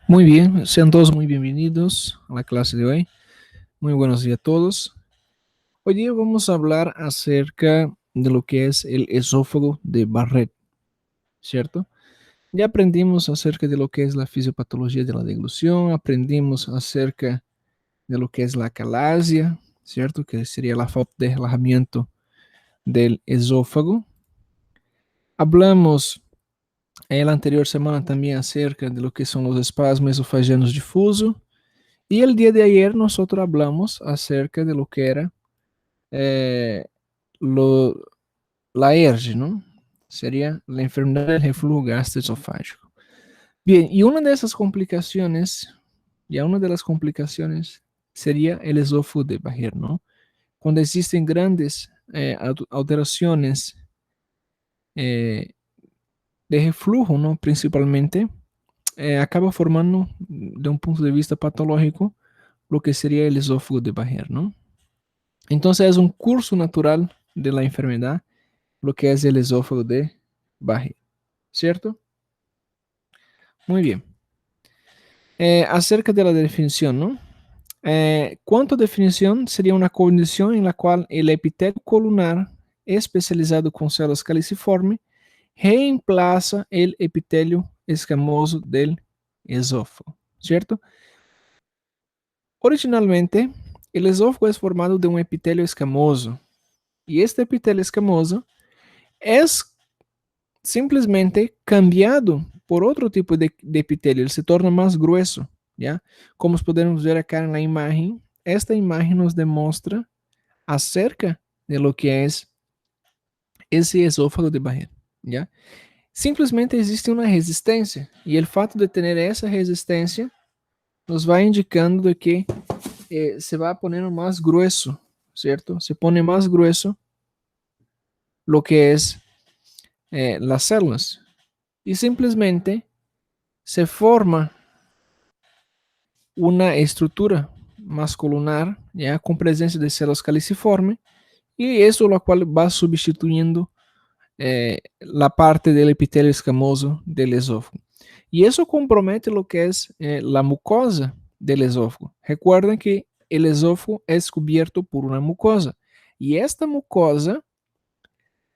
Muy bien, sean todos muy bienvenidos a la clase de hoy. Muy buenos días a todos. Hoy día vamos a hablar acerca de lo que es el esófago de Barrett, ¿cierto? Ya aprendimos acerca de lo que es la fisiopatología de la deglución, aprendimos acerca de lo que es la calasia, ¿cierto? Que sería la falta de relajamiento del esófago. Hablamos la anterior semana también acerca de lo que son los espasmos esofagianos difusos. Y el día de ayer nosotros hablamos acerca de lo que era eh, lo, la ERG, ¿no? Sería la enfermedad del reflujo gastroesofágico. Bien, y una de esas complicaciones, ya una de las complicaciones sería el esófago de Barrett, ¿no? Cuando existen grandes alteraciones eh, de reflujo, ¿no? Principalmente, acaba formando, de un punto de vista patológico, lo que sería el esófago de Barrett, ¿no? Entonces es un curso natural de la enfermedad, lo que es el esófago de Barrett, ¿cierto? Muy bien. Acerca de la definición, ¿no? Cuanto a definición, sería una condición en la cual el epitelio colunar especializado con células caliciformes reemplaza el epitelio escamoso del esófago, ¿cierto? Originalmente, el esófago es formado de un epitelio escamoso y este epitelio escamoso es simplesmente cambiado por otro tipo de epitelio, ele se torna mais grueso, ¿ya? Como podemos ver acá en la imagen, esta imagen nos demuestra acerca de lo que es ese esófago de Barrett, ¿ya? Simplesmente existe uma resistência e o fato de ter essa resistência nos vai indicando de que se vai ponendo mais grueso, ¿cierto? Se pone mais grueso lo que es las células y simplemente se forma uma estrutura masculinar, ya, com presença de células caliciformes, e isso lo qual vai substituindo la parte del epitelio escamoso del esófago. E isso compromete lo que es la mucosa del esófago. Recuerden que el esófago es cubierto por una mucosa, e esta mucosa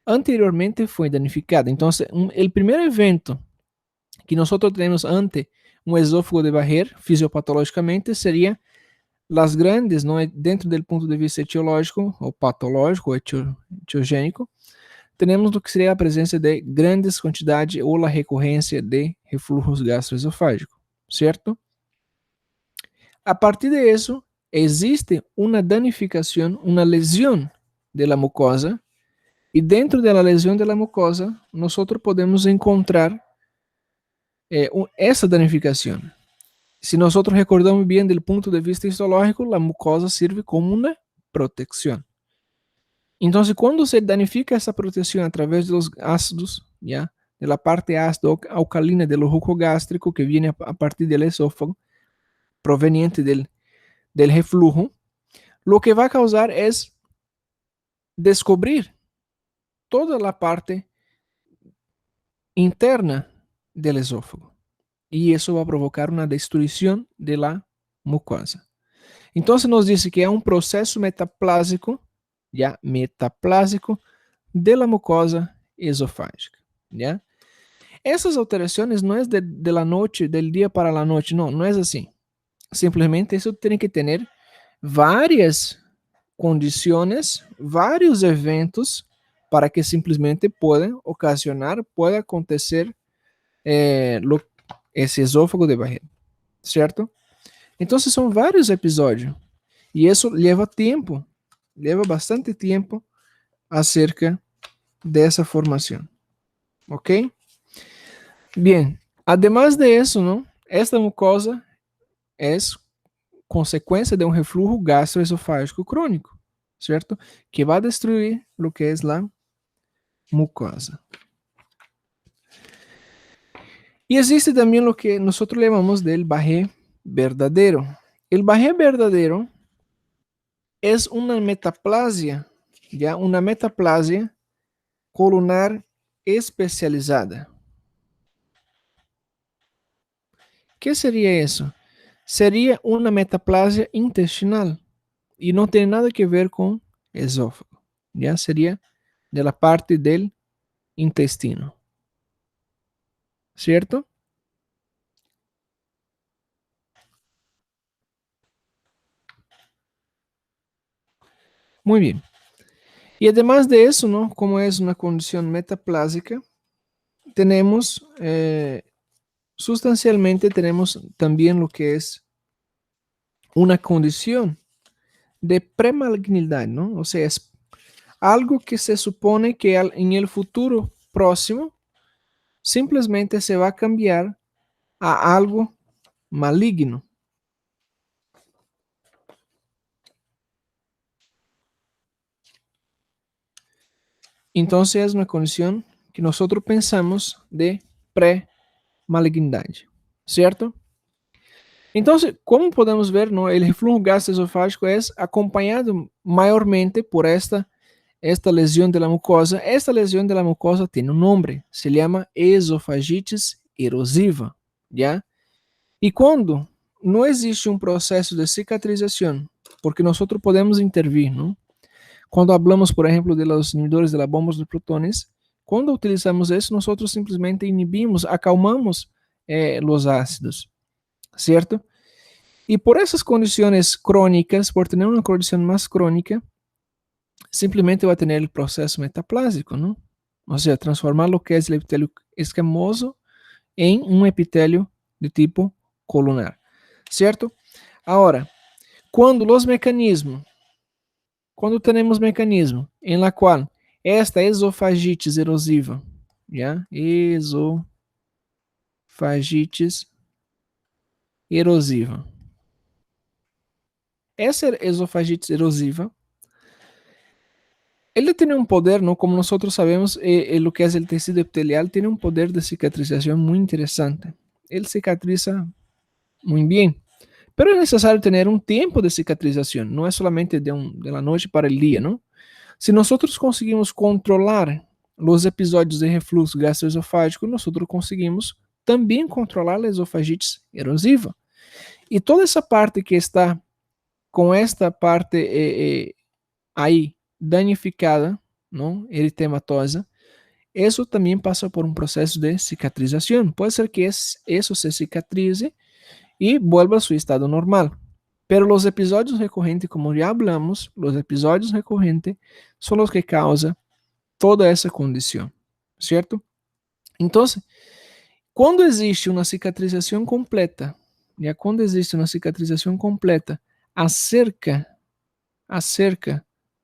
anteriormente foi danificada. Então, el primeiro evento que nós temos ante um esófago de Barrett fisiopatologicamente seria las grandes, não é, dentro do ponto de vista etiológico ou patológico ou etiogênico, temos o que seria a presença de grandes quantidades ou a recorrência de refluxo gastroesofágico, certo? A partir de isso, existe uma danificação, uma lesão de la mucosa, e dentro da lesão de la mucosa, nós podemos encontrar essa danificação. Se nós recordamos bem do ponto de vista histológico, a mucosa serve como uma proteção. Então, quando se danifica essa proteção através dos ácidos, já, da parte ácido alcalina do jugo gástrico que vem a partir do esófago, proveniente del reflujo, lo que vai causar é descobrir toda a parte interna del esófago. E isso vai provocar uma destruição de la mucosa. Então, nos diz que é um processo metaplásico, já metaplásico, de la mucosa esofágica, ¿ya? Essas alterações não é de la noite, del dia para la noite, não é assim. Simplesmente isso tem que ter várias condições, vários eventos para que simplesmente puedan ocasionar, pueda acontecer esse esófago de Barrett, certo? Então são vários episódios e isso leva tempo, leva bastante tempo acerca dessa formação, ¿ok? Bien, además de eso, ¿no? Esta mucosa es consecuencia de un reflujo gastroesofágico crónico, ¿cierto? Que va a destruir lo que es la mucosa. Y existe también lo que nosotros llamamos del Barrett verdadero. El Barrett verdadero es una metaplasia, ya una metaplasia colunar especializada, ¿Qué sería eso? Sería una metaplasia intestinal y no tiene nada que ver con esófago. Ya sería de la parte del intestino, ¿cierto? Muy bien. Y además de eso, ¿no? Como es una condición metaplásica, tenemos, sustancialmente tenemos también lo que es una condición de premalignidad, ¿no? O sea, es algo que se supone que en el futuro próximo simplemente se va a cambiar a algo maligno. Entonces es una condición que nosotros pensamos de pré-malignidad, ¿cierto? Entonces, como podemos ver, ¿no? El reflujo gastroesofágico es acompañado mayormente por esta lesión de la mucosa. Esta lesión de la mucosa tiene un nombre, se llama esofagitis erosiva, ¿ya? Y cuando no existe un proceso de cicatrización, porque nosotros podemos intervir, ¿no? Cuando hablamos, por ejemplo, de los inhibidores de la bomba de protones, cuando utilizamos eso, nosotros simplesmente inhibimos, acalmamos los ácidos, ¿cierto? Y por esas condiciones crónicas, por tener una condición más crónica, simplemente va a tener el proceso metaplásico, ¿no? O sea, transformar lo que es el epitelio escamoso en un epitelio de tipo colunar, ¿cierto? Ahora, cuando los mecanismos, quando temos mecanismo em la qual esta esofagitis erosiva, já? Esofagitis erosiva. Essa esofagitis erosiva, ele tem um poder, não? Como nós sabemos, o que é o tecido epitelial tem um poder de cicatrização muito interessante. Ele cicatriza muito bem, pero é necessário ter um tempo de cicatrização. Não é solamente de la noite para o dia, não? Se nós conseguimos controlar os episódios de refluxo gastroesofágico, nós conseguimos também controlar a esofagite erosiva. E toda essa parte que está com esta parte aí danificada, não, eritematosa, isso também passa por um processo de cicatrização. Pode ser que isso se cicatrize e vuelva a seu estado normal. Pero los episodios recurrentes, como ya hablamos, los episodios recurrentes son los que causan toda essa condição, certo? Então, quando existe uma cicatrização completa, já quando existe uma cicatrização completa acerca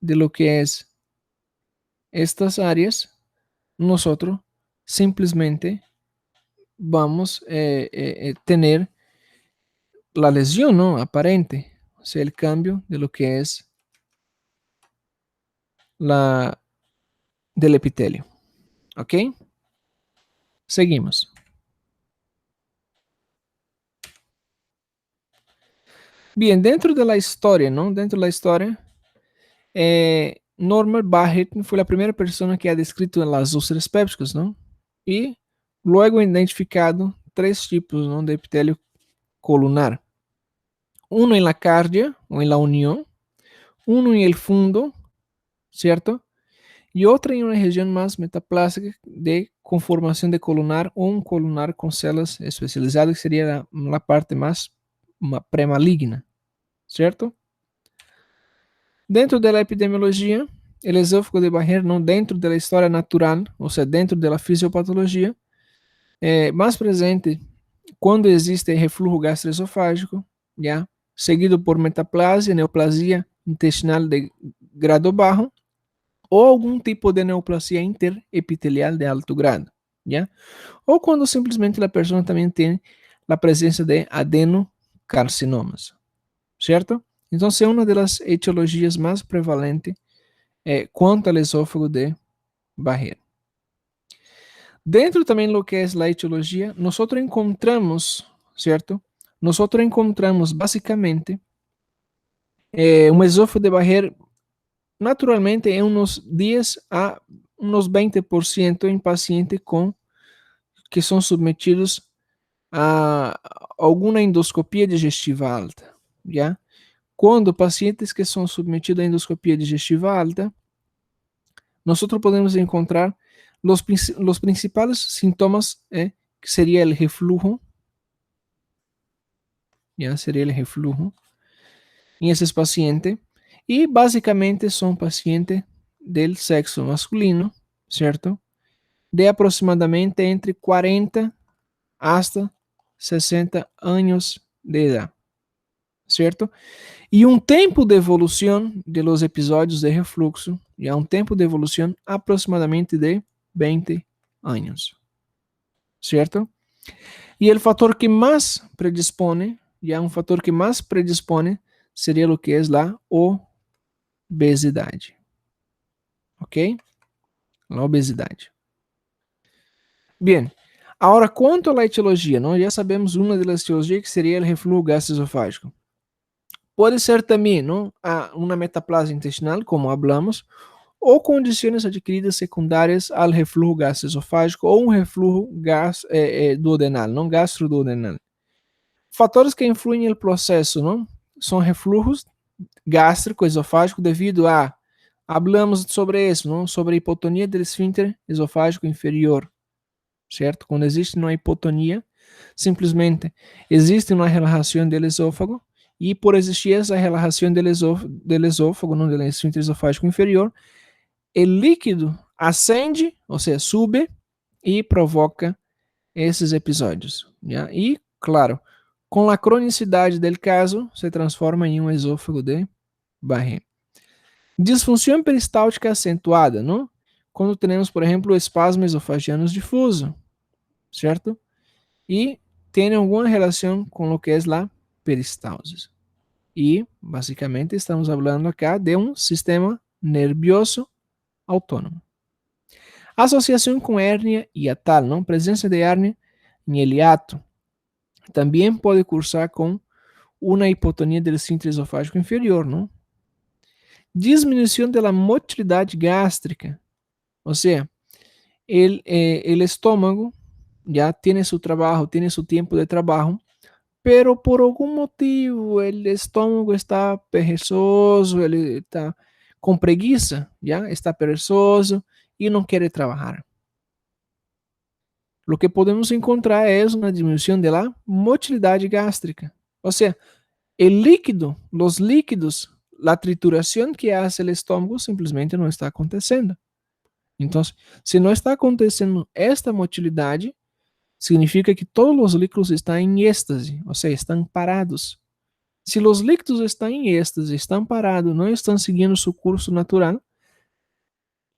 de lo que é estas áreas, nós simplesmente vamos ter la lesión, ¿no? Aparente, o sea, el cambio de lo que es del epitelio. ¿Ok? Seguimos. Bien, dentro de la historia, ¿no? Dentro de la historia, Norman Barrett fue la primera persona que ha descrito las úlceras pépticas, ¿no? Y luego identificado 3 tipos, ¿no? De epitelio colunar. Uno en la cardia o en la unión, uno en el fundo, ¿cierto? Y otra en una región más metaplásica de conformación de colunar o un colunar con células especializadas, que sería la parte más premaligna, ¿cierto? Dentro de la epidemiología, el esófago de Barrett, ¿no? Dentro de la historia natural, o sea, dentro de la fisiopatología, más presente quando existe reflujo gastroesofágico, ¿ya? Seguido por metaplasia, neoplasia intestinal de grado bajo, ou algum tipo de neoplasia interepitelial de alto grado, ¿ya? Ou quando simplesmente a pessoa também tem a presença de adenocarcinomas, ¿certo? Então, é uma das etiologias mais prevalentes quanto ao esôfago de Barrett. Dentro também do que é a etiologia, nós encontramos, ¿certo? Nós encontramos basicamente um esôfago de Barrett naturalmente em uns 10 a uns 20% em pacientes que são submetidos a alguma endoscopia digestiva alta, já? Quando pacientes que são submetidos à endoscopia digestiva alta, nós podemos encontrar os principais sintomas, que seria o reflujo, já? Seria o reflujo em esses pacientes, e basicamente são pacientes del sexo masculino, certo? De aproximadamente entre 40 hasta 60 anos de idade, certo? E um tempo de evolução de los episódios de refluxo, e um tempo de evolução aproximadamente de 20 anos, certo? E o fator que mais predispone, já um fator que mais predispone, seria o que é a obesidade, ok? A obesidade. Bem, agora quanto à etiologia, nós já sabemos uma das etiologias que seria o refluxo gastroesofágico. Pode ser também, não, uma metaplasia intestinal, como hablamos, ou condições adquiridas secundárias ao refluxo gastroesofágico ou um refluxo duodenal, não gastroduodenal. Fatores que influem no processo, não, são refluxos gástrico esofágico devido a, hablamos sobre isso, não, sobre a hipotonia do esfíncter esofágico inferior, certo? Quando existe uma hipotonia, simplesmente existe uma relaxação do esôfago, e por existir essa relaxação do esôfago, não, do esfíncter esofágico inferior, o líquido ascende, ou seja, sube, e provoca esses episódios. Já? E, claro, com a cronicidade do caso, se transforma em um esôfago de Barré. Disfunção peristáltica acentuada, não? Quando temos, por exemplo, o espasmo esofagiano difuso, certo? E tem alguma relação com o que é a peristalsis. E, basicamente, estamos falando acá de um sistema nervioso autônomo. Associação com hérnia hiatal, não? Presença de hérnia em hiato também pode cursar com uma hipotonia do esfíncter esofágico inferior, não? Disminuição da motilidade gástrica, ou seja, o estômago já tem seu trabalho, tem seu tempo de trabalho, pero por algum motivo o estômago está perezoso, ele está com preguiça, já está perezoso e não quer trabalhar. Lo que podemos encontrar é uma diminuição da motilidade gástrica. Ou seja, o líquido, os líquidos, a trituração que hace o estômago simplesmente não está acontecendo. Então, se não está acontecendo esta motilidade, significa que todos os líquidos estão em êxtase, ou seja, estão parados. Se os líquidos estão em êxtase, estão parados, não estão seguindo seu curso natural,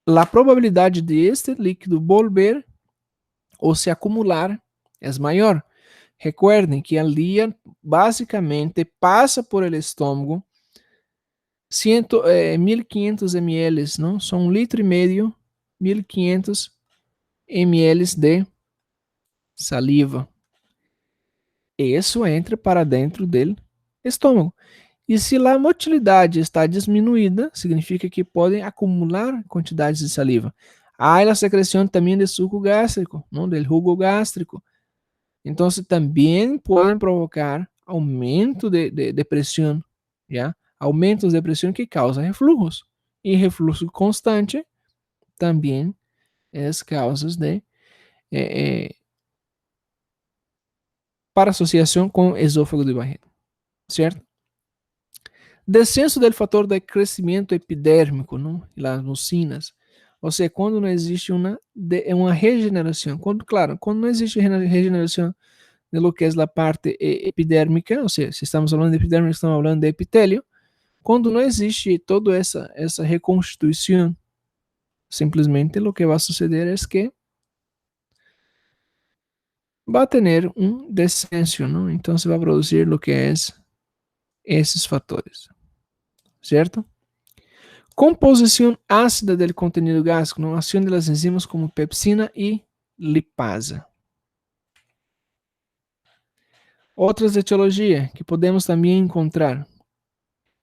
a probabilidade de este líquido volver ou se acumular é maior. Recuerden que al dia basicamente passa por el estômago 1.500 ml, não? São 1,5 litro, 1.500 ml de saliva. Isso entra para dentro do estômago. E se a motilidade está diminuída, significa que podem acumular quantidades de saliva. Há a secreção também de suco gástrico, não? Del jugo gástrico. Então, também podem provocar aumento de pressão, já? Aumentos de pressão que causam refluxos. E refluxo constante também é causas de para associação com esôfago de Barré, certo? Descenso do fator de crescimento epidérmico, não? Las mucinas. Ou seja, quando não existe uma regeneração. Claro, quando não existe regeneração de lo que é a parte epidérmica, ou seja, se estamos falando de epidérmica, estamos falando de epitélio. Quando não existe toda essa reconstituição, simplesmente o que vai suceder é que vai ter um descenso, não? Então se vai produzir o que é esses fatores, certo? Composição ácida do contenido gástrico, não? Ação das enzimas como pepsina e lipasa. Outras etiologias que podemos também encontrar.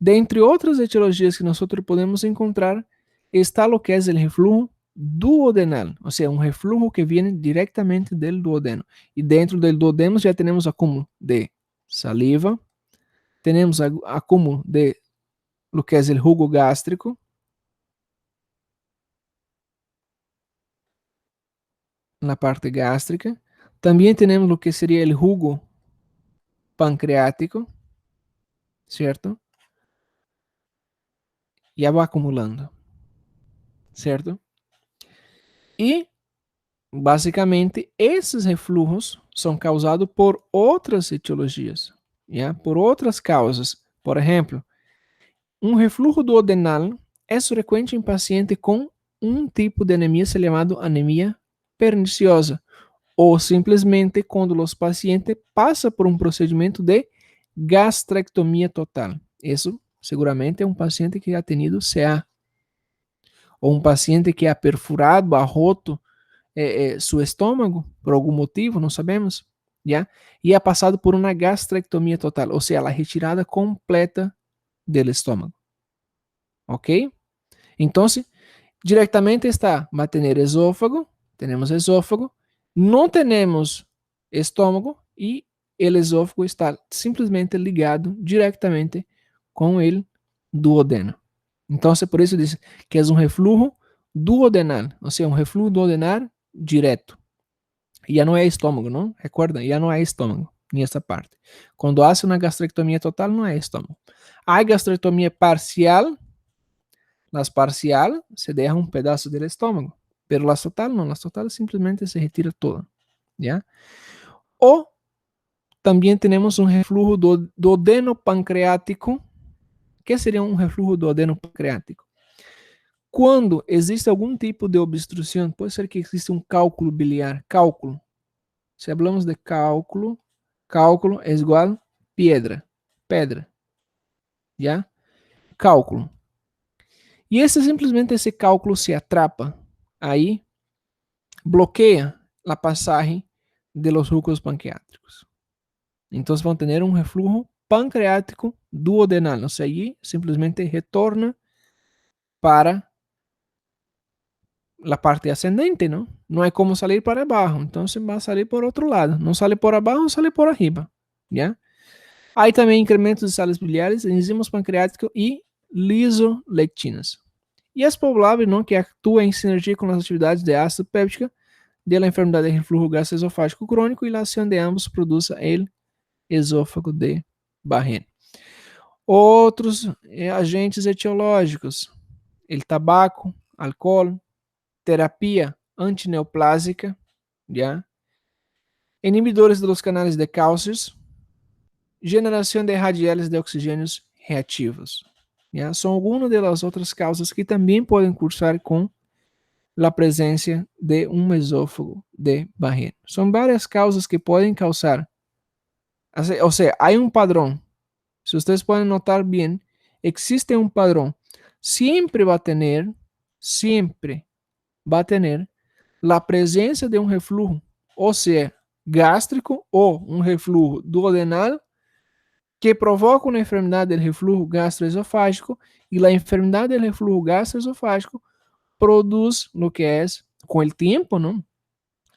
Dentre outras etiologias que nós podemos encontrar, está o que é o refluxo duodenal, o sea, un reflujo que viene directamente del duodeno. Y dentro del duodeno ya tenemos acúmulo de saliva, tenemos acúmulo de lo que es el jugo gástrico, la parte gástrica. También tenemos lo que sería el jugo pancreático, ¿cierto? Ya va acumulando, ¿cierto? Y basicamente esses reflujos são causados por outras etiologias, ¿ya? Por outras causas. Por exemplo, um reflujo duodenal é frequente em paciente com um tipo de anemia chamado anemia perniciosa, ou simplesmente quando os pacientes passam por um procedimento de gastrectomia total. Isso seguramente é um paciente que ha tenido CA, ou um paciente que ha perfurado, ha roto seu estômago por algum motivo, não sabemos, já? E ha passado por uma gastrectomia total, ou seja, a retirada completa do estômago, ok? Então, diretamente está, va a tener esófago, tenemos esófago, não temos estômago e o esófago está simplesmente ligado diretamente com o duodeno. Então, por isso diz que é um reflujo duodenal, ou seja, um reflujo duodenal direto. E já não é estômago, não? Recuerda, já não é estômago nessa parte. Quando hace uma gastrectomia total, não é estômago. Há gastrectomia parcial. Las parcial se deja un pedazo del estómago, pero las total no, las total simplemente se retira toda, ¿ya? O también tenemos un reflujo duodeno-pancreático. ¿Qué sería un reflujo duodeno-pancreático? Quando existe algum tipo de obstrução, pode ser que exista um cálculo biliar. Cálculo. Se hablamos de cálculo, cálculo é igual a pedra, ¿ya? Cálculo. E simplesmente esse cálculo se atrapa, aí bloqueia a passagem de los jugos pancreáticos. Então vão ter um reflujo pancreático duodenal, ou seja, aí simplesmente retorna para a parte ascendente, não? Não é como sair para abaixo, então você vai sair por outro lado. Não sale por abaixo, sale por arriba, já? Aí também incrementos de sales biliares, enzimas pancreáticos e lisolectinas. E é provável não, que atua em sinergia com as atividades de ácido péptica de la enfermedad de reflujo gastroesofágico crônico e a ação de ambos produz o esôfago de Barré. Outros agentes etiológicos, o tabaco, álcool, terapia antineoplásica, já? Inibidores dos canais de cálcios, geração de radieles de oxigênios reativos. Já? São algumas das outras causas que também podem cursar com a presença de um esôfago de Barré. São várias causas que podem causar. Ou seja, há um padrão. Se vocês podem notar bem, existe um padrão. Sempre vai ter a presença de um reflujo, ou seja, gástrico ou um reflujo duodenal que provoca uma enfermidade do reflujo gastroesofágico e a enfermidade do reflujo gastroesofágico produz lo que é, com o tempo, não?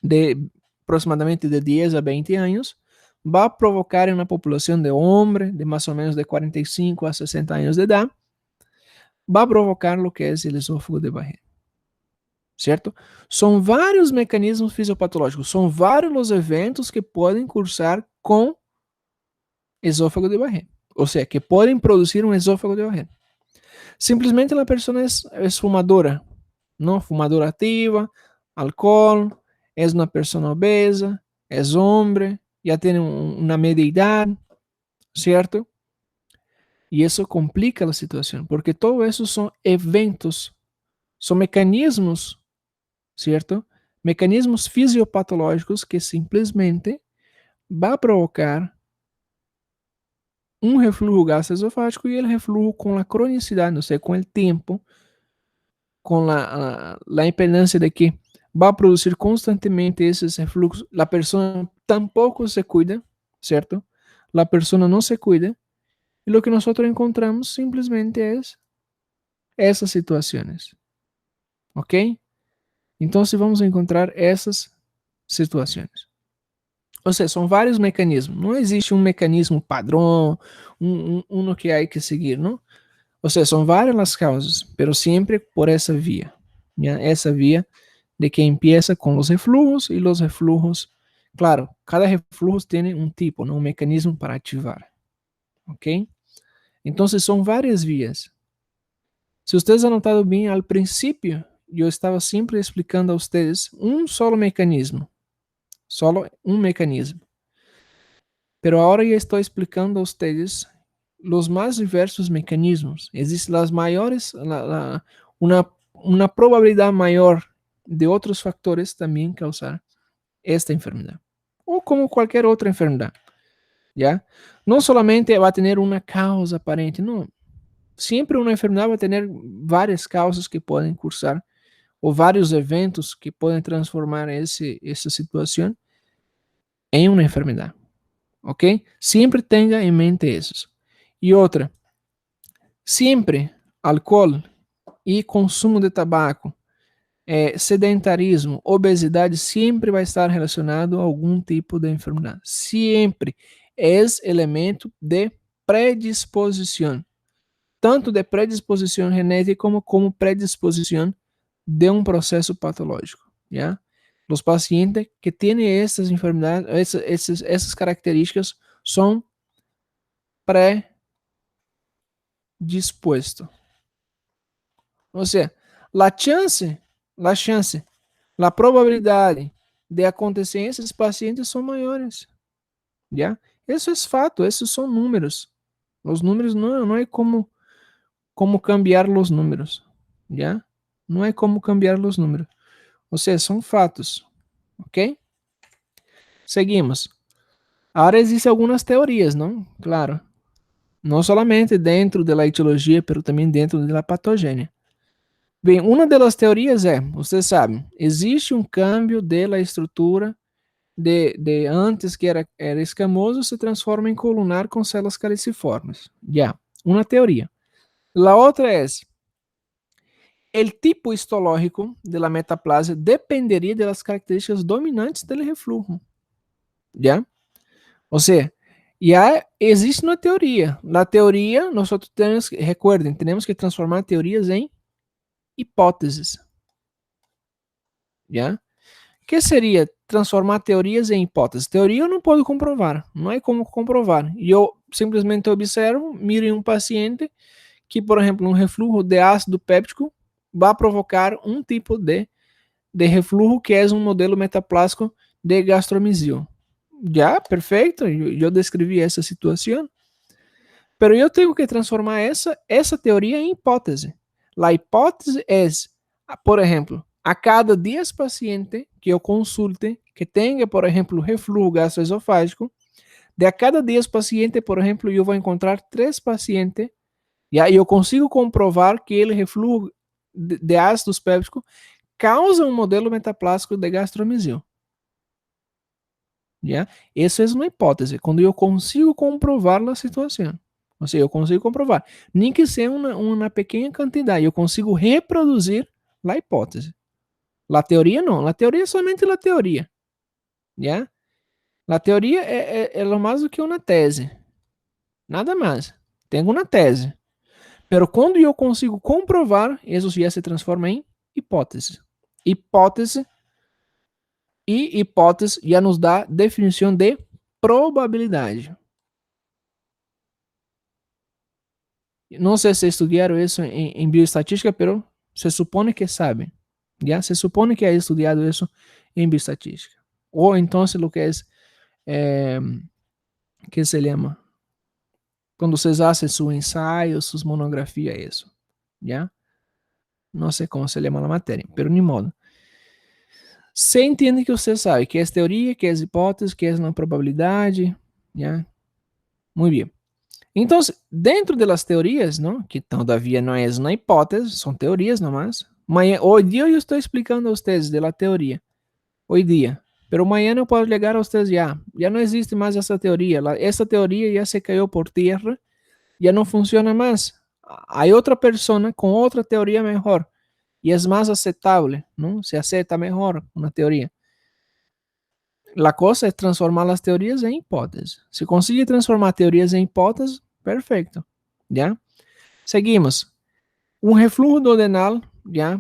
De aproximadamente de 10 a 20 anos, vai provocar em uma população de homens de mais ou menos de 45 a 60 anos de idade, vai provocar lo que é o esôfago de Barré. Certo? São vários mecanismos fisiopatológicos, são vários os eventos que podem cursar com esôfago de Barré, ou seja, que podem produzir um esôfago de Barré. Simplesmente a pessoa é fumadora, não fumadora ativa, álcool, é uma pessoa obesa, é homem, já tem uma média idade, certo? E isso complica a situação, porque todo isso são eventos, são mecanismos, certo? Mecanismos fisiopatológicos que simplesmente vai provocar um reflujo gastroesofágico e o reflujo com a cronicidade, ou seja, com o tempo, com a impedância de que vai produzir constantemente esses refluxos, a pessoa tampouco se cuida, certo? A pessoa não se cuida, e o que nós encontramos simplesmente é essas situações, ok? Então, vamos encontrar essas situações. Ou seja, são vários mecanismos. Não existe um mecanismo padrão, um que há que seguir, não? Ou seja, são várias as causas, pero sempre por essa via. Essa via de que empieza com os reflujos e os reflujos, claro, cada reflujo tem um tipo, ¿no? Um mecanismo para ativar, ok? Então, são várias vias. Se vocês anotado bem, ao princípio, eu estava sempre explicando a vocês um solo mecanismo, solo um mecanismo. Pero agora eu estou explicando a vocês os mais diversos mecanismos. Existem as maiores, uma probabilidade maior de outros fatores também causar esta enfermedade. Ou como qualquer outra enfermedade. ¿Ya? Não solamente vai ter uma causa aparente, não. Sempre uma enfermedade vai ter várias causas que podem cursar, ou vários eventos que podem transformar essa situação em uma enfermidade. Ok? Sempre tenha em mente isso. E outra, sempre álcool e consumo de tabaco, sedentarismo, obesidade, sempre vai estar relacionado a algum tipo de enfermidade. Sempre é elemento de predisposição. Tanto de predisposição genética como predisposição de um processo patológico. ¿Ya? Os pacientes que têm essas enfermidades, essas características, são predispostos. Ou seja, a chance, a probabilidade de acontecer em esses pacientes são maiores. ¿Ya? Isso é fato, esses são números. Os números não é como cambiar os números. ¿Ya? Não é como cambiar os números. Ou seja, são fatos. Ok? Seguimos. Agora existem algumas teorias, não? Claro. Não somente dentro da etiologia, mas também dentro da patogênia. Bem, uma das teorias vocês sabem, existe um câmbio da estrutura de antes que era escamoso, se transforma em colunar com células caliciformes. Já, uma teoria. A outra é, o tipo histológico da metaplasia dependeria das características dominantes do reflujo. Já? Ou seja, existe uma teoria. Na teoria, nós temos, recuerden, temos que transformar teorias em hipóteses. Já? O que seria transformar teorias em hipóteses? Teoria eu não posso comprovar, não é como comprovar. E eu simplesmente observo, miro em um paciente que, por exemplo, um refluxo de ácido péptico vai provocar um tipo de refluxo que é um modelo metaplásico de gastromizio. Já, perfeito, eu descrevi essa situação. Pero eu tenho que transformar essa teoria em hipótese. A hipótese é, por exemplo, a cada 10 pacientes que eu consulte que tenha, por exemplo, refluxo gastroesofágico, de a cada 10 pacientes, por exemplo, eu vou encontrar 3 pacientes, e aí eu consigo comprovar que ele refluxo de ácidos pépticos causa um modelo metaplásico de gastromizio. Yeah? Essa é uma hipótese, quando eu consigo comprovar a situação. Ou seja, eu consigo comprovar. Nem que seja uma pequena quantidade, eu consigo reproduzir a hipótese. A teoria não, a teoria é somente a teoria. Yeah? A teoria é mais do que uma tese. Nada mais. Tenho uma tese. Pero quando eu consigo comprovar, isso já se transforma em hipótese. Hipótese já nos dá definição de probabilidade. Não sei se estudaram isso em bioestatística, pero se supone que sabem. Já se supone que é estudado isso em bioestatística. Ou então, o que é que se chama? Quando vocês fazem seu ensaio, suas monografias, isso. Já? Não sei como se chama a matéria, pero nem modo. Você entende que você sabe que é teoria, que é hipótese, que é uma probabilidade, já? Muito bem. Então, dentro das teorias, não, que todavia não é uma hipótese, são teorias nomás. Hoje dia eu estou explicando a vocês da teoria. Hoje dia. Pero amanhã eu posso chegar a vocês já não existe mais essa teoria. Essa teoria já se caiu por terra, já não funciona mais. Há outra pessoa com outra teoria melhor. y es más aceptable, ¿no? Se acepta mejor una teoría. La cosa es transformar las teorías en hipótesis. Si consigue transformar teorías en hipótesis, perfecto, ¿ya? Seguimos. Un reflujo duodenal, ¿ya?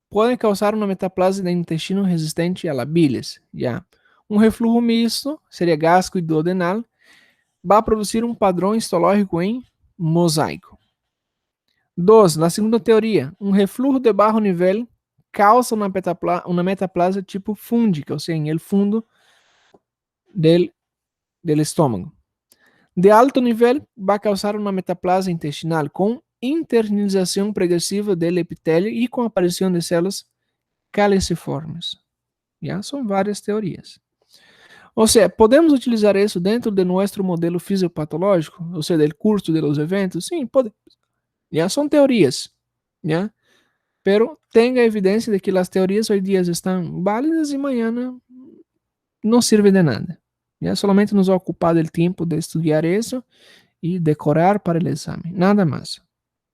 Puede causar una metaplasia del intestino resistente a la bilis, ¿ya? Un reflujo mixto, seria gástrico y duodenal, va a producir un padrón histológico en mosaico. 2. La segunda teoria, um reflujo de baixo nível causa uma metaplasia tipo fúngica, ou seja, em el fundo del estômago. De alto nível, vai causar uma metaplasia intestinal com internalização progressiva do epitélio e com aparição de células caliciformes. Já são várias teorias. Ou seja, podemos utilizar isso dentro de nosso modelo fisiopatológico, ou seja, do curso de los eventos? Sim, podemos. Já são teorias, já. Pero tenga evidencia de que las teorías hoy día están válidas y mañana no sirve de nada. Ya solamente nos va a ocupar el tiempo de estudiar eso y decorar para el examen, nada más.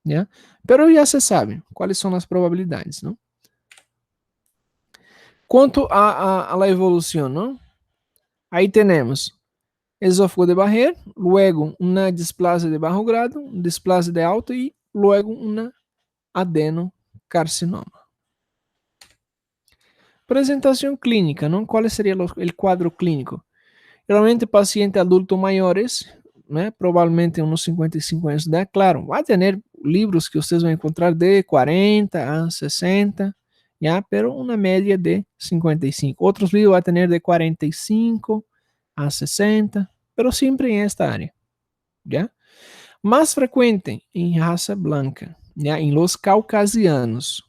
¿Ya? Pero ya se sabe cuáles son las probabilidades, ¿no? Quanto a la evolución, ¿no? Ahí tenemos esófago de Barré, luego una displasia de bajo grado, displasia de alto y luego una adenocarcinoma. Presentação clínica, ¿no? ¿Cuál sería el cuadro clínico? Realmente pacientes adultos mayores, né? Provavelmente uns 55 anos de idade, claro, vai ter livros que vocês vão encontrar de 40 a 60, já, pero uma média de 55. Outros livros vai ter de 45 a 60, pero sempre em esta área, já. Mais frequente em raça branca, já, em los caucasianos.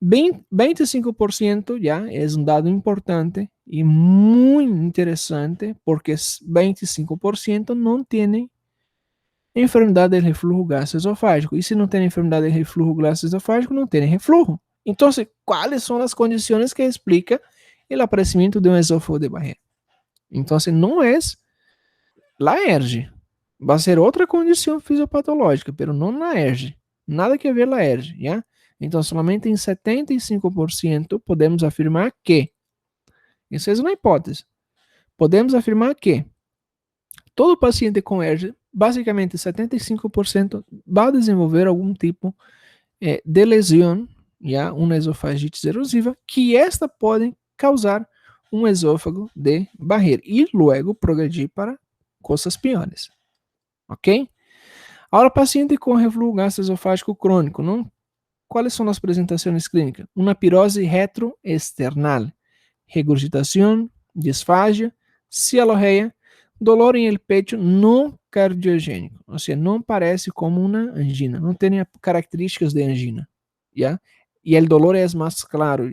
25% ya es un dado importante y muy interesante porque 25% no tiene enfermedad del reflujo gastroesofágico. Y si no tiene enfermedad del reflujo gastroesofágico, no tiene reflujo. Entonces, ¿cuáles son las condiciones que explica el aparecimiento de un esófago de Barré? Entonces, no es la ERG. Va a ser otra condición fisiopatológica, pero no la ERG. Nada que ver la ERG, ¿ya? Então, somente em 75% podemos afirmar que, isso é uma hipótese, podemos afirmar que todo paciente com ERG, basicamente 75% vai desenvolver algum tipo de lesão, já, uma esofagite erosiva, que esta pode causar um esôfago de Barré e logo progredir para coisas piores. Ok? Agora, paciente com refluxo gastroesofágico crônico, não? ¿Cuáles son las presentaciones clínicas? Una pirose retroesternal, regurgitación, disfagia, cialorreia, dolor en el pecho no cardiogénico, o sea, no parece como una angina, no tiene características de angina, ¿ya? Y el dolor es más claro,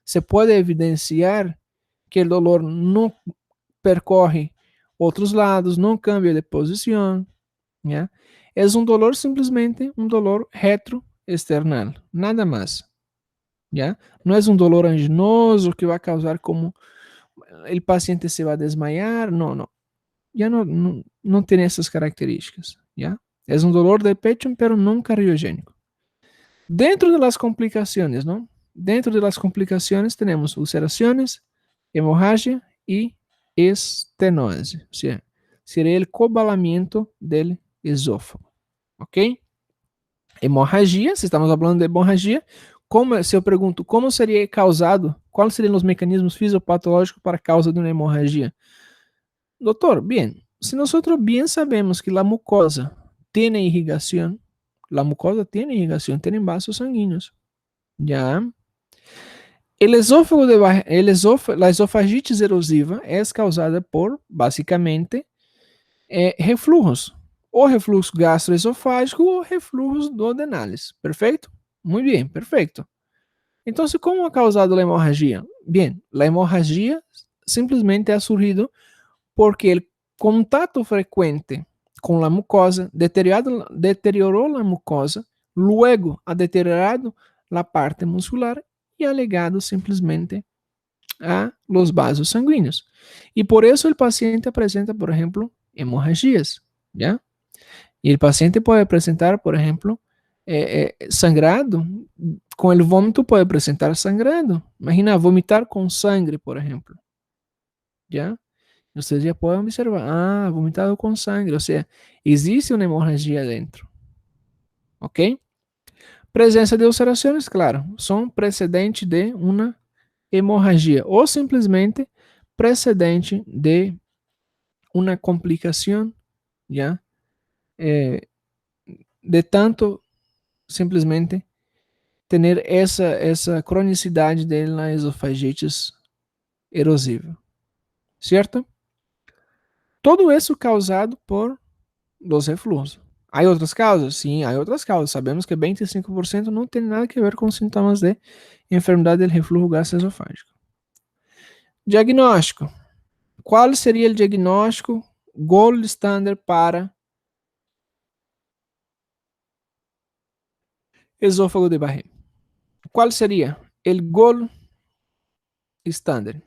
se puede evidenciar que el dolor no percorre otros lados, no cambia de posición, ¿ya? Es un dolor simplesmente un dolor retroesternal, nada más, ¿ya? No es un dolor anginoso que va a causar como el paciente se va a desmayar, no, ya no tiene esas características, ¿ya? Es un dolor de pecho, pero no cardiogénico. Dentro de las complicaciones, ¿no? Dentro de las complicaciones tenemos ulceraciones, hemorragia y estenosis, o sea, sería el cobalamiento del esófago, ¿ok? Hemorragia, se estamos falando de hemorragia, se eu pergunto como seria causado, quais seriam os mecanismos fisiopatológicos para a causa de uma hemorragia? Doutor, bem, se nós bem sabemos que a mucosa tem irrigação, a mucosa tem irrigação, tem vasos sanguíneos, já. A esofagite erosiva é causada por, basicamente, refluxos, ou refluxo gastroesofágico ou refluxos duodenales. Perfeito? Muito bem, perfeito. Então, como é causada a hemorragia? Bem, a hemorragia simplesmente ha surgido porque o contato frequente com a mucosa deteriorou a mucosa, luego ha deteriorado a parte muscular e ha legado simplesmente a los vasos sanguíneos. E por isso o paciente apresenta, por exemplo, hemorragias, ¿ya? Y el paciente puede presentar, por ejemplo, sangrado, com o vômito pode apresentar sangrado. Imagina vomitar com sangue, por exemplo. Já? Vocês já podem observar. Ah, vomitado com sangue. Ou seja, existe uma hemorragia dentro. Ok? Presença de ulcerações, claro, são precedente de uma hemorragia ou simplesmente precedente de uma complicação, já, de tanto simplesmente ter essa cronicidade da esofagites erosiva, certo? Todo isso causado por los refluxos. Há outras causas? Sim, há outras causas. Sabemos que 25% não tem nada a ver com sintomas de enfermidade do refluxo gastroesofágico. Diagnóstico. Qual seria o diagnóstico gold standard para esôfago de Barré? Qual seria o gold standard?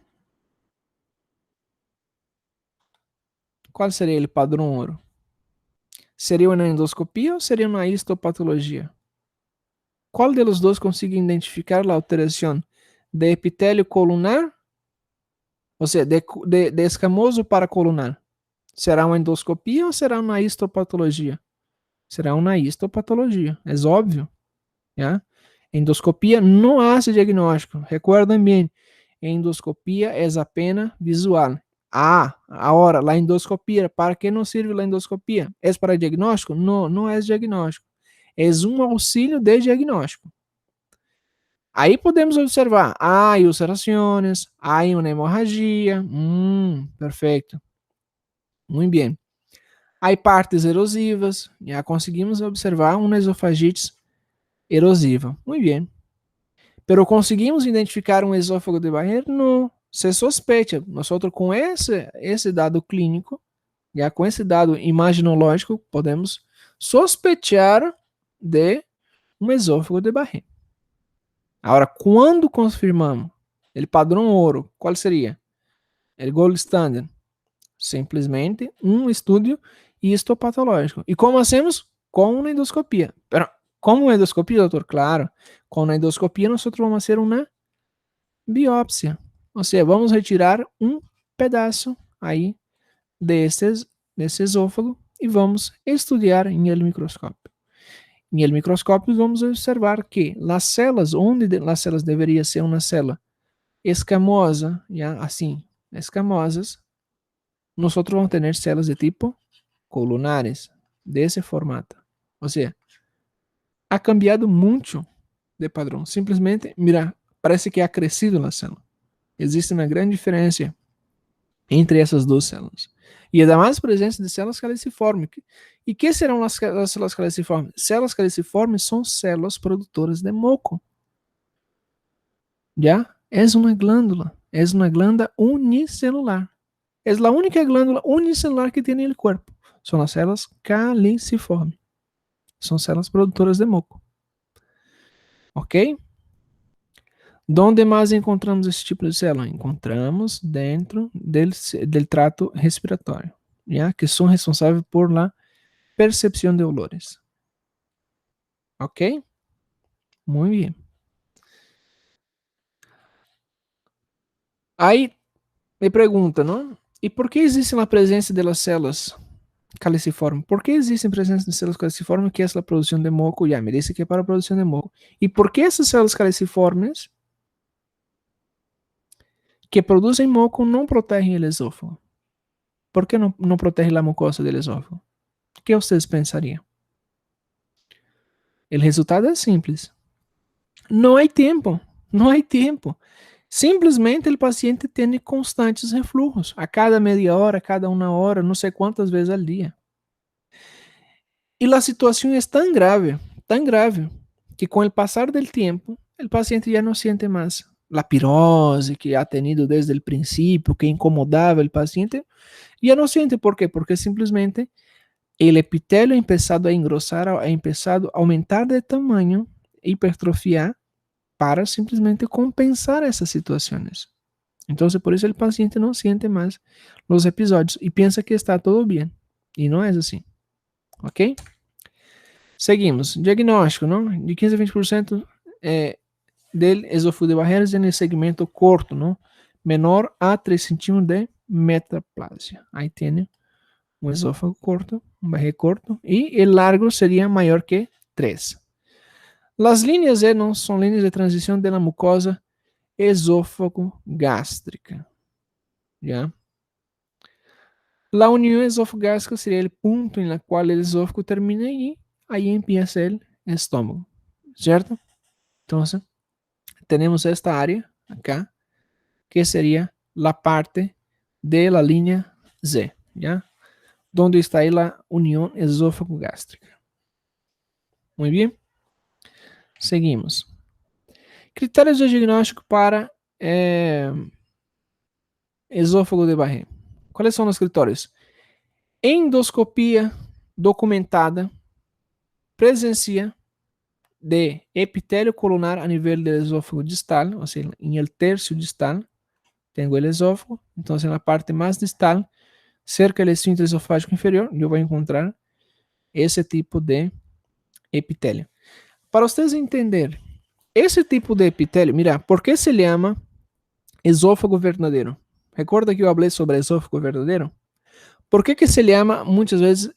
Qual seria o padrão ouro? Seria uma endoscopia ou seria uma histopatologia? Qual dos dois consegue identificar a alteração de epitélio colunar? Ou seja, de escamoso para colunar? Será uma endoscopia ou será uma histopatologia? Será uma histopatologia, é óbvio. ¿Ya? Endoscopia não hace diagnóstico. Recuerden bem, endoscopia é apenas visual. Ah, agora, a endoscopia, ¿para que nos sirve a endoscopia? ¿É para diagnóstico? Não, não é diagnóstico. É um auxílio de diagnóstico. Aí podemos observar, há ulcerações, há uma hemorragia. Perfeito. Muito bem. Há partes erosivas, já conseguimos observar uma esofagite erosiva. Muito bem. Pero conseguimos identificar um esôfago de Barré? Não. Se sospecha. Nós com esse dado clínico, já com esse dado imaginológico, podemos sospechar de um esôfago de Barré. Agora, quando confirmamos o padrão ouro, qual seria? O gold standard. Simplesmente um estudo histopatológico. E como hacemos? Com uma endoscopia. Pero, como uma endoscopia, doutor? Claro. Com a endoscopia, nós vamos fazer uma biópsia. Ou seja, vamos retirar um pedaço aí desse esôfago e vamos estudar em el microscópio. Em el microscópio, vamos observar que as células, onde as células deveria ser uma célula escamosa, já assim, escamosas, nós vamos ter células de tipo colunares, desse formato. Ou seja, ha cambiado muito de padrão. Simplesmente, mira, parece que ha crescido a célula. Existe uma grande diferença entre essas duas células. E ainda mais presença de células caliciformes. E que serão as células caliciformes? Células caliciformes são células produtoras de moco. Já? É uma glândula unicelular. É a única glândula unicelular que tem no corpo. São as células caliciformes. São células produtoras de moco. Ok? Onde mais encontramos esse tipo de célula? Encontramos dentro do trato respiratório, já? Que são responsáveis por la percepção de olores. Ok? Muito bem. Aí me pergunta, não? E por que existe a presença das células caliciformes? Por que existe a presença de células caliciformes que é a produção de moco? Já me disse que é para a produção de moco. E por que essas células caliciformes que produzem moco não protegem o esôfago? Por que não protege a mucosa do esôfago? O que vocês pensariam? O resultado é simples. Não há tempo. Não há tempo. Simplesmente o paciente tem constantes refluxos. A cada meia hora, a cada uma hora, não sei quantas vezes ao dia. E a situação é tão grave, que com o passar do tempo, o paciente já não sente mais a pirose que ha tenido desde o princípio, que incomodava o paciente, já não sente. Por quê? Porque simplesmente o epitélio ha empezado a engrossar, ha empezado a aumentar de tamanho, hipertrofiar, para simplesmente compensar essas situações. Então, por isso o paciente não sente mais os episódios e pensa que está tudo bem. E não é assim. Ok? Seguimos. Diagnóstico, não? De 15 a 20% del esófago de barreiras no segmento corto, não? Menor a 3 centímetros de metaplasia. Aí tem um esófago corto, um barreira corto, e o largo seria maior que 3. As linhas não são linhas de transição da mucosa esófago gástrica. Já? La união esofagástrica seria o ponto em qual o esófago termina e aí empieza o estômago, certo? Então, temos esta área acá, que seria a parte de la linha Z, ¿ya? Donde está aí a união esófago-gástrica. Muito bem? Seguimos. Critérios de diagnóstico para esófago de Barré. Quais são os critérios? Endoscopia documentada, presencia de epitélio colunar a nível do esófago distal, ou seja, em el tercio distal, tenho o esófago, então na parte mais distal, cerca do esfíncter esofágico inferior, eu vou encontrar esse tipo de epitélio. Para vocês entenderem, esse tipo de epitélio, mira, ¿por que se chama esófago verdadeiro? Recorda que eu falei sobre esófago verdadeiro? ¿Por que se chama muitas vezes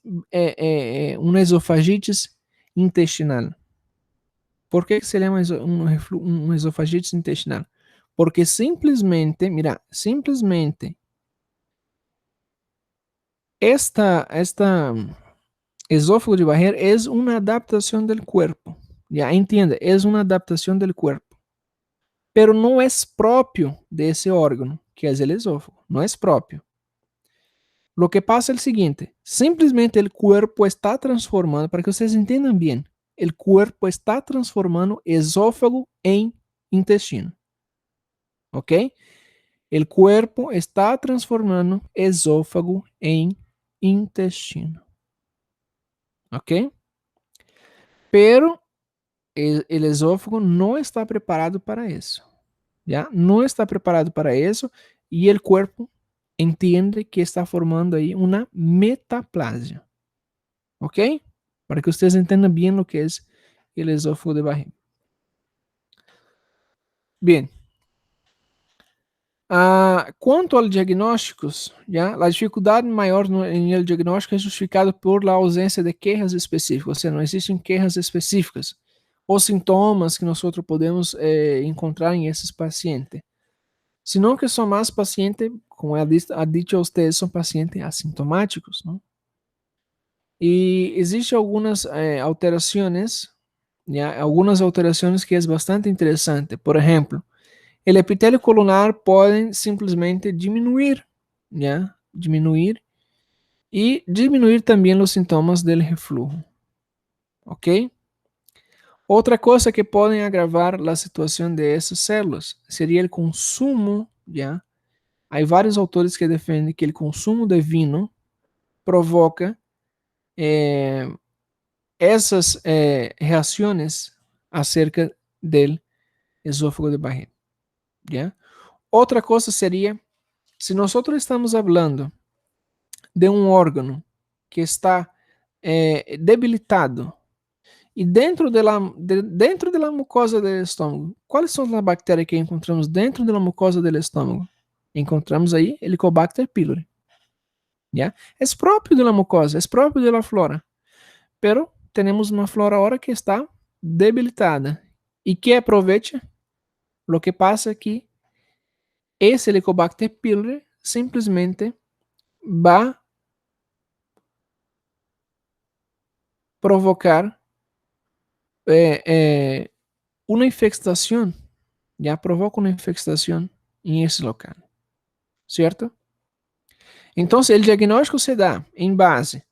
uma esofagites intestinal? ¿Por que se llama una esofagitis intestinal? Porque simplesmente, mira, simplesmente esta esófago de Barré é uma adaptação do corpo. Já entenda, é uma adaptação do corpo. Pero não é próprio desse órgão, que é o esófago. Não é próprio. Lo que pasa é o seguinte, simplesmente o corpo está transformando, para que vocês entendam bem, o corpo está transformando esófago em intestino. ¿Ok? El cuerpo está transformando esófago en intestino. ¿Ok? Pero el esófago no está preparado para eso. ¿Ya? No está preparado para eso y el cuerpo entiende que está formando ahí una metaplasia. ¿Ok? Para que ustedes entiendan bien lo que es el esófago de Barré. Bien. Quanto aos diagnósticos, a dificuldade maior no diagnóstico é justificada por la ausência de queixas específicas, ou seja, não existem queixas específicas ou sintomas que nós podemos encontrar em esses pacientes, senão que são mais pacientes, como eu disse a vocês, são pacientes assintomáticos, não? E existem algumas alterações, algumas alterações que é bastante interessante, por exemplo, el epitélio colunar pode simplesmente diminuir, ¿ya? Diminuir e diminuir também os sintomas do reflujo, ¿ok? Outra coisa que pode agravar a situação de essas células seria o consumo, ¿ya? Há vários autores que defendem que o consumo de vinho provoca essas reações acerca do esófago de Barré, ¿ya? Outra coisa seria, se nós estamos falando de um órgão que está debilitado e dentro da mucosa do estômago, quais são as bactérias que encontramos dentro da mucosa do estômago? Encontramos aí Helicobacter pylori. ¿Ya? É próprio da mucosa, é próprio da flora, pero temos uma flora ahora que está debilitada e que aproveita. Lo que pasa é que esse Helicobacter pylori simplesmente vai provocar uma infestação, já provoca uma infestação em esse local, certo? Então, o diagnóstico se dá em base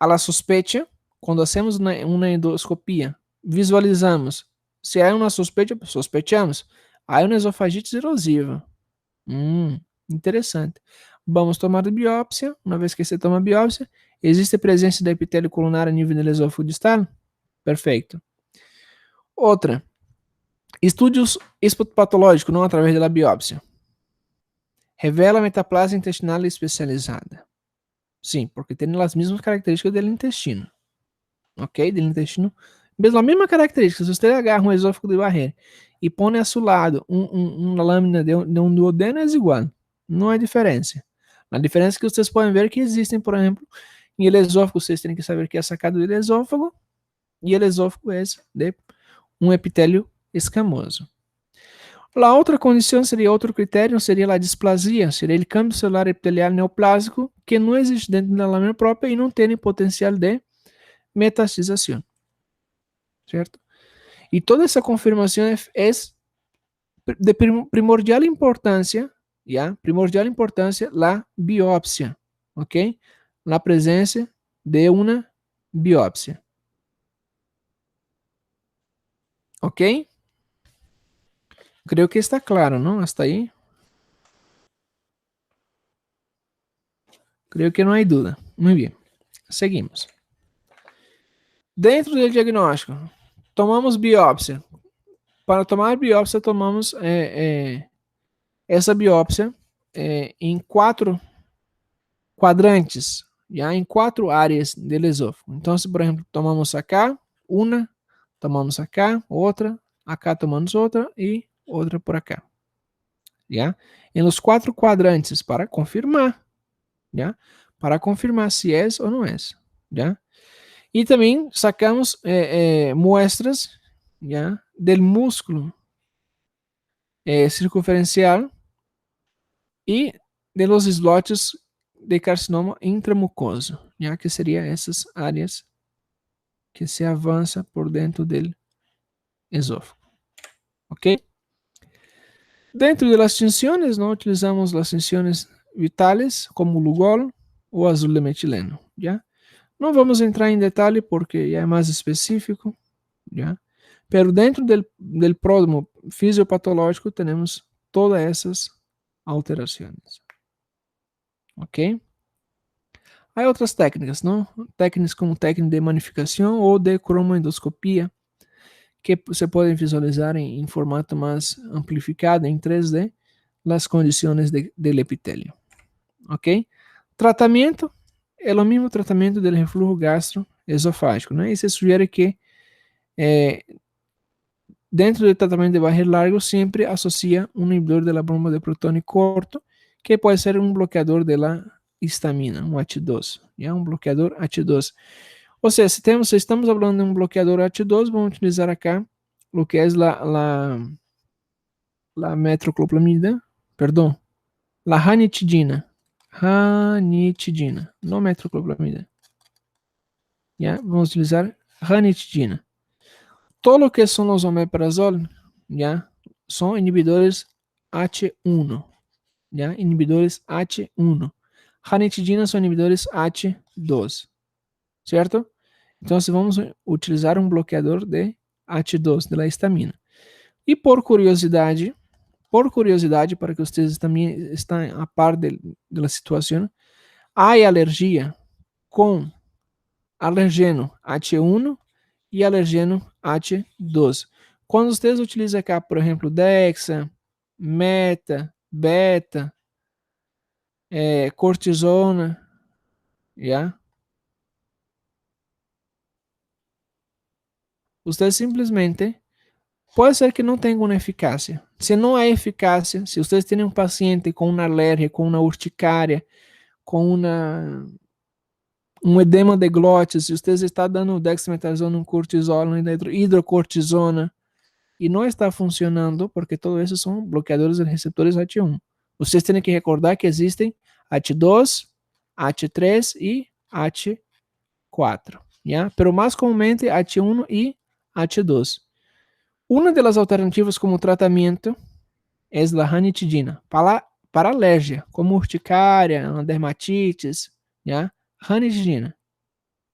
a la sospecha, quando hacemos uma endoscopia, visualizamos se há uma suspeita, sospechamos, há uma esofagite erosiva. Interessante. Vamos tomar a biópsia, uma vez que você toma a biópsia, existe presença da epitélio colunar a nível do esôfago distal? Perfeito. Outra, estudos histopatológicos, não através da biópsia. Revela metaplasia intestinal especializada. Sim, porque tem as mesmas características do intestino. ok? Do intestino. Mesmo a mesma característica, se você agarra um esôfago de Barreira e põe a seu lado uma lâmina de um duodeno, é igual. Não há diferença. A diferença é que vocês podem ver que existem, por exemplo, em el esôfago, vocês têm que saber que é sacado do esôfago, e el esôfago é de um epitélio escamoso. A outra condição seria, outro critério, seria a displasia, seria o câmbio celular epitelial neoplásico, que não existe dentro da lâmina própria e não tem potencial de metastização, certo? E toda essa confirmação é de primordial importância, ¿ya? Primordial importância, a biópsia, ok? A presença de uma biópsia, ok? Creio que está claro, não? Hasta aí. Creio que não há dúvida. Muito bem. Seguimos. Dentro do diagnóstico, tomamos biópsia. Para tomar biópsia, tomamos essa biópsia em 4 quadrantes, já em 4 áreas do esôfago. Então, se por exemplo, tomamos acá, uma, tomamos acá, outra, acá tomamos outra e outra por acá. Já? Em los 4 quadrantes, para confirmar. Já? Para confirmar se é ou não é. Já? E também sacamos muestras, já, del músculo circunferencial e de los islotes de carcinoma intramucoso, já que seria essas áreas que se avança por dentro do esôfago, ok? Dentro de las tinciones, não utilizamos as tinciones vitales como Lugol ou azul de metileno, já? Não vamos entrar em detalhe porque já é mais específico, já? Pero dentro del pródromo fisiopatológico temos todas essas alterações, ok? Há outras técnicas, não? Técnicas como técnica de magnificação ou de cromoendoscopia, que se podem visualizar em formato mais amplificado, em 3D, as condições do epitélio, ok? Tratamento é o mesmo tratamento do refluxo gastroesofágico, né? E se sugere que dentro do tratamento de barreira largo sempre associa um inibidor da bomba de protônio corto, que pode ser um bloqueador da histamina, um H2, já? Um bloqueador H2. Ou seja, se estamos falando de um bloqueador H2, vamos utilizar acá o que é a metoclopramida, perdão, a ranitidina, não metoclopramida. Já? Vamos utilizar ranitidina. Todo lo que são os omeprazol, já, são inibidores H1, já, inibidores H1. Ranitidina são inibidores H2, certo? Então, vamos utilizar um bloqueador de H2, da histamina. E por curiosidade, para que vocês também estejam a par da situação, há alergia com alergeno H1 e alergeno H2. Quando vocês utilizam cá, por exemplo, Dexa, Meta, Beta, cortisona, já? Vocês simplesmente, pode ser que não tenham uma eficácia. Se não há eficácia, se vocês têm um paciente com uma alergia, com uma urticária, com um edema de glote, se vocês estão dando dexametasona, um cortisona, hidrocortisona, e não está funcionando, porque todos esses são bloqueadores de receptores H1. Vocês têm que recordar que existem H2, H3 e H4, já? Pero mais comumente H1 e H2. Uma das alternativas como tratamento é a ranitidina, para alergia, como urticária, dermatites, já? Ranitidina,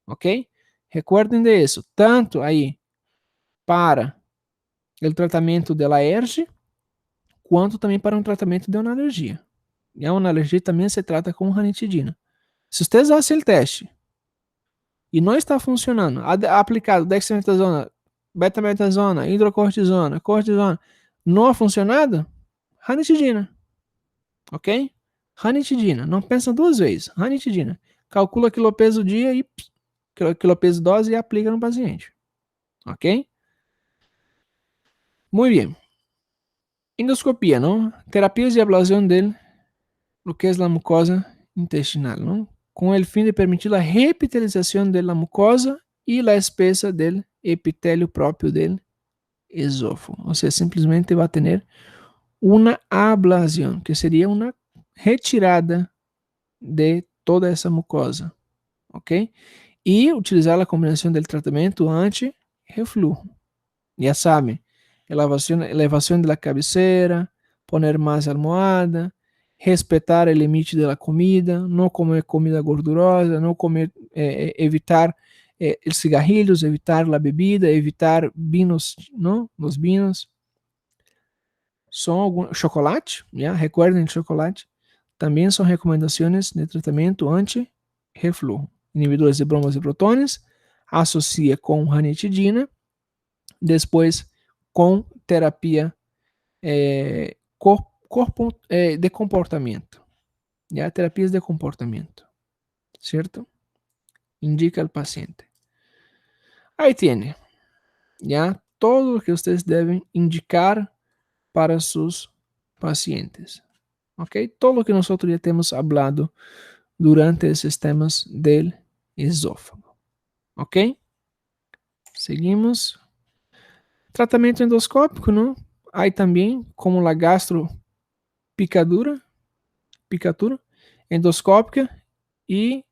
ok? Recuerden de isso, tanto aí para o tratamento da alergia, quanto também para um tratamento de uma alergia. E uma alergia também se trata com ranitidina. Se vocês fazem o teste e não está funcionando, aplicado dexametasona, betametasona, hidrocortisona, cortisona, não ha funcionado, ranitidina, ok? Ranitidina, não pensa duas vezes, ranitidina. Calcula quilopeso dia e quilopeso-dose e aplica no paciente. Ok? Muy bien. Endoscopia, ¿no? Terapias de ablación de lo que es la mucosa intestinal, ¿no? Con el fin de permitir la repitalización de la mucosa y la espesa del epitelio propio del esófago. O sea, simplesmente va a tener una ablación, que sería una retirada de toda essa mucosa, ok? E utilizar a combinação do tratamento anti-reflujo. Já sabem, elevação da cabeceira, poner mais almohada, respeitar o limite da comida, não comer comida gordurosa, não comer, evitar cigarrilhos, evitar a bebida, evitar vinos, não? Os vinos. São alguns, chocolate, já? Recuerden chocolate. Também são recomendações de tratamento anti-reflujo. Inibidores de bromas e protones, associa com ranitidina, depois com terapia de comportamento. Já? Terapias de comportamento, certo? Indica al paciente. Aí tiene, já? Todo o que vocês devem indicar para seus pacientes. Ok? Todo lo que nosotros ya hemos hablado durante esses temas del esófago. Ok? Seguimos. Tratamento endoscópico, ¿no? Hay también como la picatura endoscópica y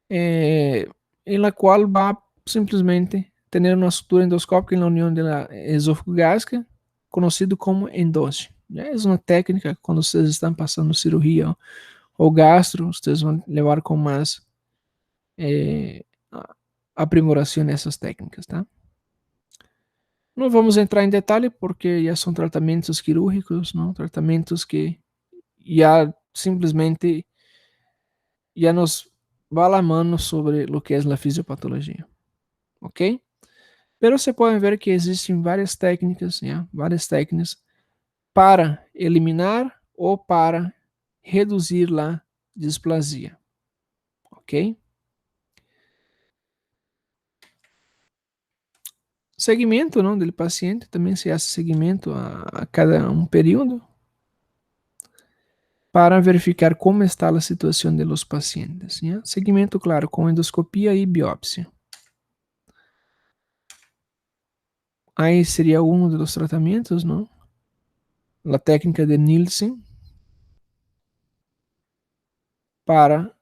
en la cual va simplesmente tener una sutura endoscópica en la unión de la esofagásica, conocido como endose. Ya es una técnica cuando ustedes están pasando cirugía o gastro, ustedes van a levar com mais aprimoração nessas técnicas, tá? Não vamos entrar em detalhe porque já são tratamentos quirúrgicos, não? Tratamentos que já simplesmente já nos va a mano sobre o que é a fisiopatologia, ok? Pero você pode ver que existem várias técnicas, já? Várias técnicas para eliminar ou para reduzir a displasia, ok? Segmento, não, do paciente, também se faz seguimento a cada um período para verificar como está a situação de los pacientes. ¿Ya? Seguimento, claro, com endoscopia e biópsia. Aí seria um dos tratamentos, não? A técnica de Nielsen para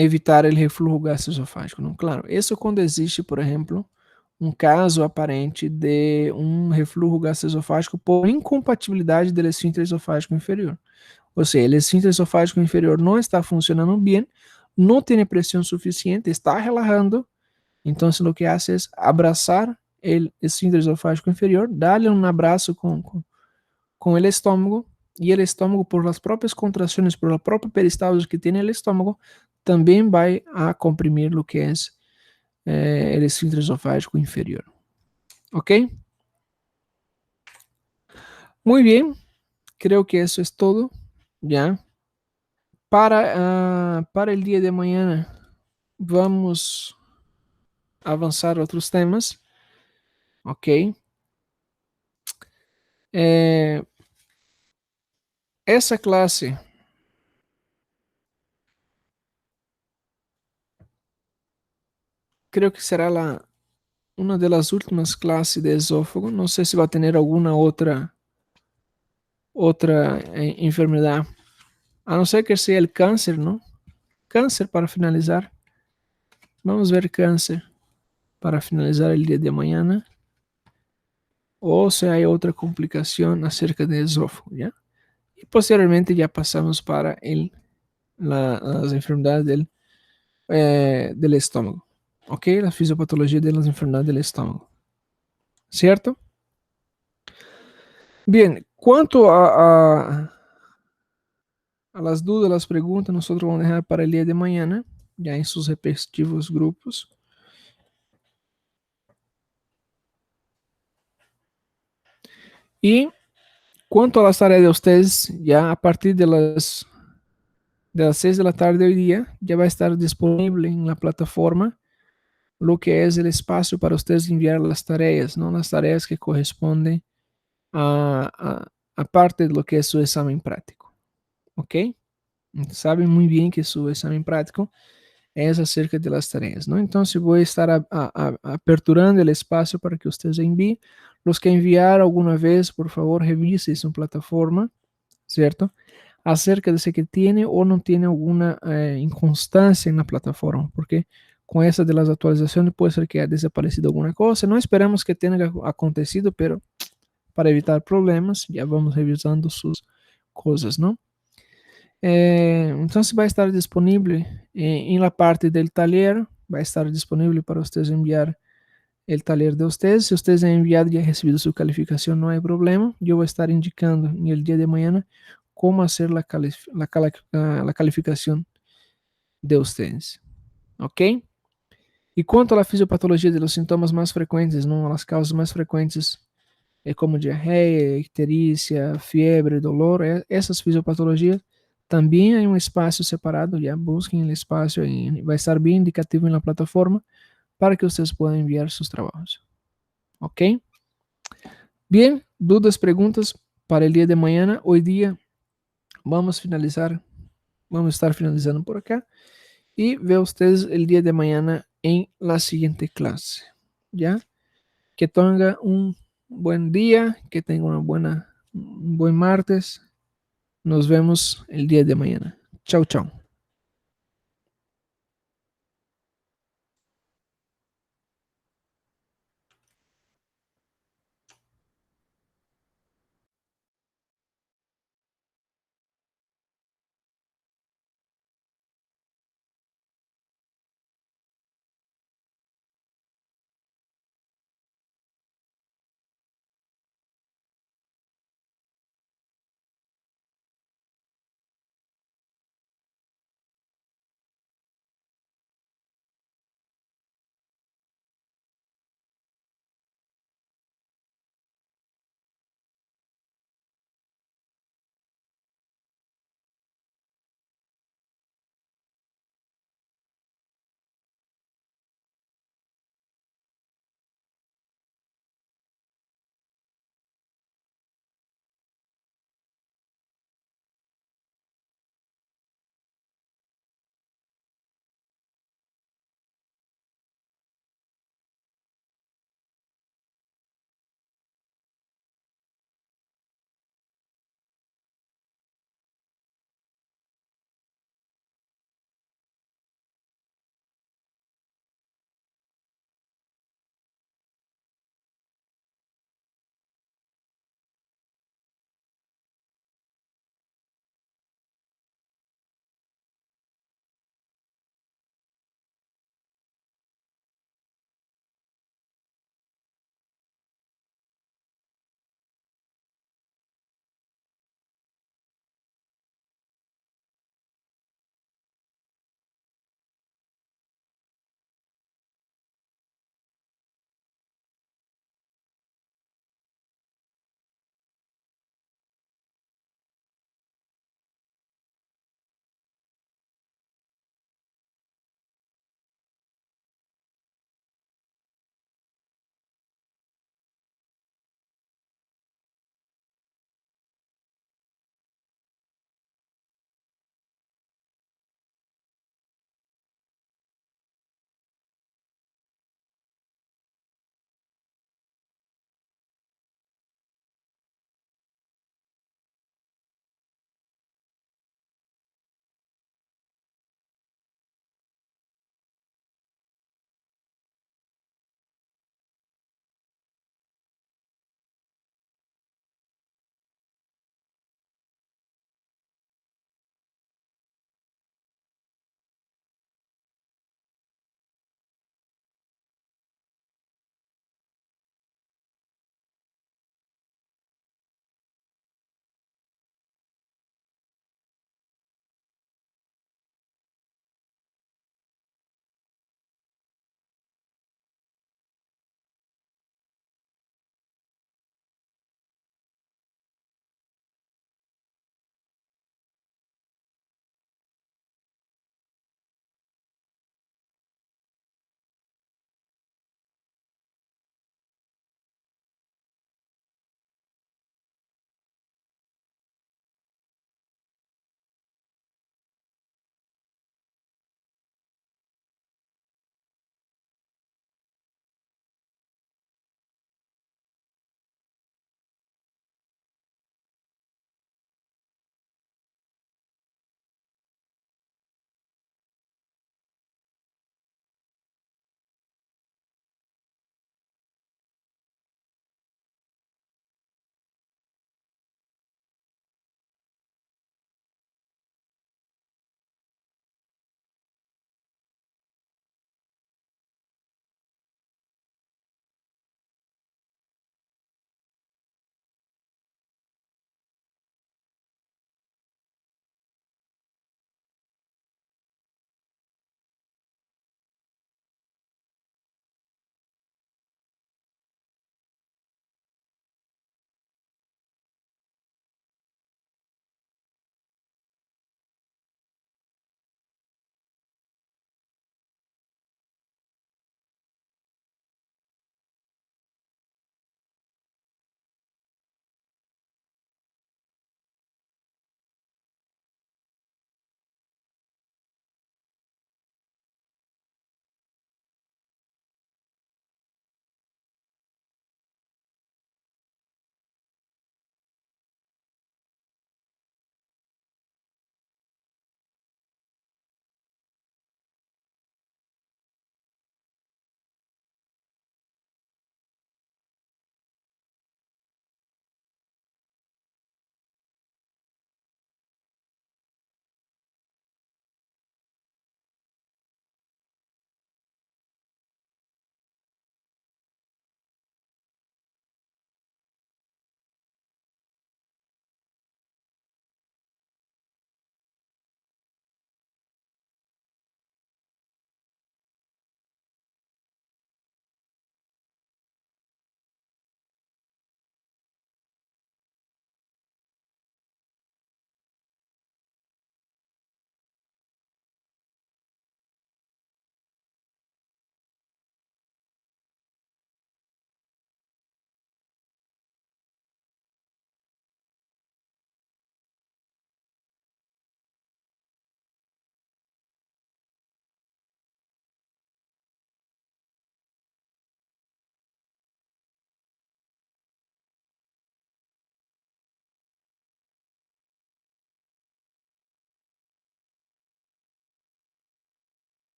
evitar o refluxo gastroesofágico. Não? Claro, isso quando existe, por exemplo, um caso aparente de um refluxo gastroesofágico por incompatibilidade do esfíncter esofágico inferior. Ou seja, o esfíncter esofágico inferior não está funcionando bem, não tem pressão suficiente, está relajando, então o que hace é abraçar o esfíncter esofágico inferior, dar-lhe um abraço com o estômago, e o estômago, por as próprias contrações, por a própria peristalse que tem o estômago, também vai a comprimir o que é o esfíncter esofágico inferior. Ok? Muy bien, creo que eso es todo, ¿ya? Para el día de mañana vamos a avançar outros temas, ok? Essa classe creio que será uma das últimas classes de esófago. Não sei se vai ter alguma outra enfermidade, a não ser que seja o câncer, não? Câncer para finalizar. Vamos ver câncer para finalizar o dia de amanhã, né? Ou se há outra complicação acerca do esófago, ¿ya? E posteriormente já passamos para as enfermidades del estômago, ok? A fisiopatologia das enfermidades do estômago, certo? Bien, quanto a las dudas, las preguntas, nosotros vamos a dejar para el día de mañana, ya en sus respectivos grupos. Y cuanto a las tareas de ustedes, ya a partir de las de las 6 de la tarde hoy día, ya va a estar disponible en la plataforma lo que es el espacio para ustedes enviar las tareas, ¿no? Las tareas que corresponden a parte de lo que es su examen práctico, ¿ok? Saben muy bien que su examen práctico es acerca de las tareas, ¿no? Entonces voy a estar aperturando el espacio para que ustedes envíen. Los que enviaron alguna vez, por favor, revisen su plataforma, ¿cierto? Acerca de si que tiene o no tiene alguna inconstancia en la plataforma, porque con esa de las actualizaciones puede ser que haya desaparecido alguna cosa. No esperamos que tenga acontecido, pero para evitar problemas, ya vamos revisando sus cosas, ¿no? Entonces va a estar disponible en la parte del taller, va a estar disponible para ustedes enviar el taller de ustedes. Si ustedes han enviado y han recibido su calificación, no hay problema. Yo voy a estar indicando en el día de mañana cómo hacer la calificación de ustedes. ¿Ok? Y cuanto a la fisiopatología de los síntomas más frecuentes, ¿no? Las causas más frecuentes como diarrea, ictericia, fiebre, dolor, essas fisiopatologias, também há um espaço separado, já busquem o espaço, vai estar bem indicativo na plataforma para que vocês possam enviar seus trabalhos. Ok? Bien, dudas, preguntas para el día de mañana. Hoy día vamos a finalizar, vamos a estar finalizando por acá y veo a ustedes el día de mañana en la siguiente clase. ¿Ya? Que tenga un buen día, que tenga un buen martes. Nos vemos el día de mañana. Chao, chao.